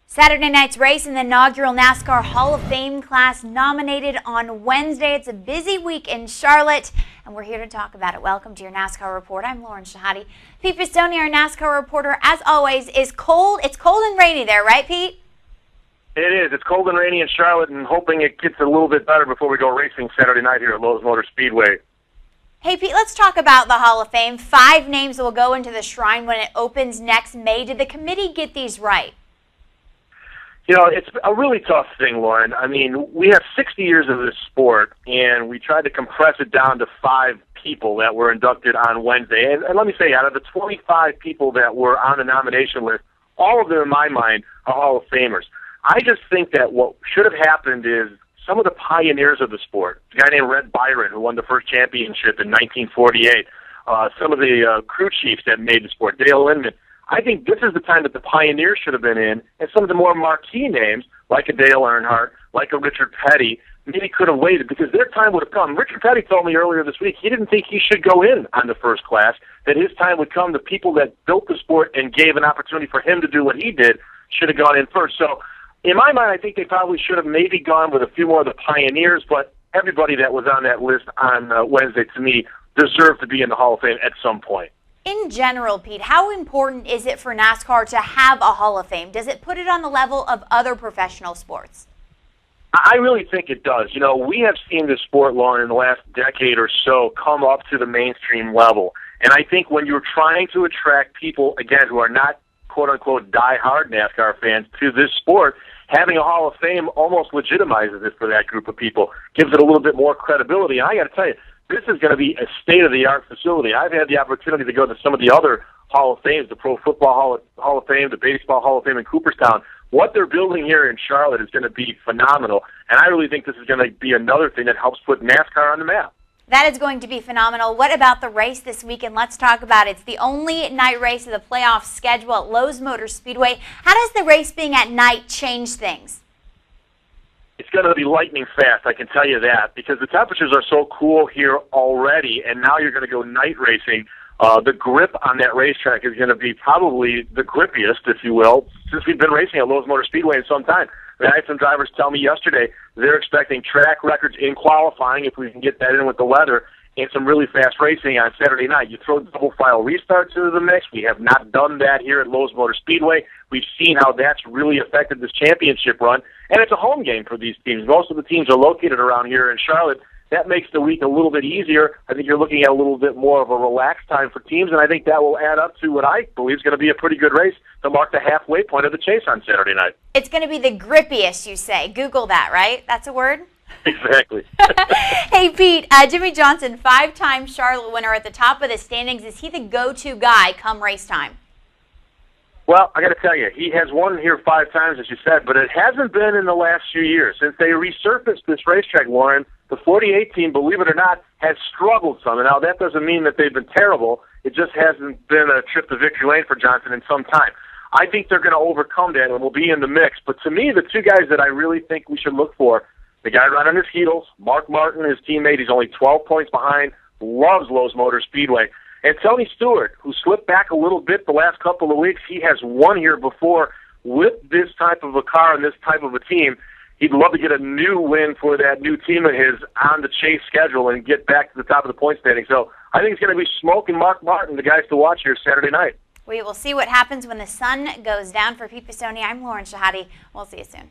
Saturday night's race in the inaugural NASCAR Hall of Fame class nominated on Wednesday. It's a busy week in Charlotte, and we're here to talk about it. Welcome to your NASCAR report. I'm Lauren Shehadi. Pete Pistone, our NASCAR reporter, as always, is cold. It's cold and rainy there, right, Pete? It is. It's cold and rainy in Charlotte, and hoping it gets a little bit better before we go racing Saturday night here at Lowe's Motor Speedway. Hey, Pete, let's talk about the Hall of Fame. 5 names will go into the shrine when it opens next May. Did the committee get these right? You know, it's a really tough thing, Lauren. I mean, we have 60 years of this sport, and we tried to compress it down to 5 people that were inducted on Wednesday. And let me say, out of the 25 people that were on the nomination list, all of them, in my mind, are Hall of Famers. I just think that what should have happened is some of the pioneers of the sport, a guy named Red Byron, who won the first championship in 1948, some of the crew chiefs that made the sport, Dale Lindman. I think this is the time that the pioneers should have been in, and some of the more marquee names, like a Dale Earnhardt, like a Richard Petty, maybe could have waited because their time would have come. Richard Petty told me earlier this week he didn't think he should go in on the first class, that his time would come. The people that built the sport and gave an opportunity for him to do what he did should have gone in first. So in my mind, I think they probably should have maybe gone with a few more of the pioneers, but everybody that was on that list on Wednesday, to me, deserved to be in the Hall of Fame at some point. In general, Pete, how important is it for NASCAR to have a Hall of Fame? Does it put it on the level of other professional sports? I really think it does. You know, we have seen this sport, Lauren, in the last decade or so come up to the mainstream level. And I think when you're trying to attract people, again, who are not quote-unquote die-hard NASCAR fans to this sport, having a Hall of Fame almost legitimizes it for that group of people, gives it a little bit more credibility. And I got to tell you, this is going to be a state-of-the-art facility. I've had the opportunity to go to some of the other Hall of Fames, the Pro Football Hall of Fame, the Baseball Hall of Fame in Cooperstown. What they're building here in Charlotte is going to be phenomenal, and I really think this is going to be another thing that helps put NASCAR on the map. That is going to be phenomenal. What about the race this weekend? Let's talk about it. It's the only night race of the playoff schedule at Lowe's Motor Speedway. How does the race being at night change things? It's going to be lightning fast, I can tell you that, because the temperatures are so cool here already, and now you're going to go night racing. The grip on that racetrack is going to be probably the grippiest, if you will, since we've been racing at Lowe's Motor Speedway in some time. I had some drivers tell me yesterday they're expecting track records in qualifying, if we can get that in with the weather, and some really fast racing on Saturday night. You throw double-file restarts into the mix. We have not done that here at Lowe's Motor Speedway. We've seen how that's really affected this championship run, and it's a home game for these teams. Most of the teams are located around here in Charlotte. That makes the week a little bit easier. I think you're looking at a little bit more of a relaxed time for teams, and I think that will add up to what I believe is going to be a pretty good race to mark the halfway point of the chase on Saturday night. It's going to be the grippiest, you say. Google that, right? That's a word? Exactly. Hey, Pete, Jimmy Johnson, 5-time Charlotte winner at the top of the standings. Is he the go-to guy come race time? Well, I got to tell you, he has won here 5 times, as you said, but it hasn't been in the last few years. Since they resurfaced this racetrack, Lauren, the 48 team, believe it or not, has struggled some. And now that doesn't mean that they've been terrible. It just hasn't been a trip to victory lane for Johnson in some time. I think they're going to overcome that and will be in the mix. But to me, the 2 guys that I really think we should look for, the guy right on his heels, Mark Martin, his teammate, he's only 12 points behind, loves Lowe's Motor Speedway. And Tony Stewart, who slipped back a little bit the last couple of weeks, he has won here before with this type of a car and this type of a team. He'd love to get a new win for that new team of his on the chase schedule and get back to the top of the point standing. So I think it's going to be Smoke and Mark Martin, the guys to watch here Saturday night. We will see what happens when the sun goes down. For Pete Pistone, I'm Lauren Shehadi. We'll see you soon.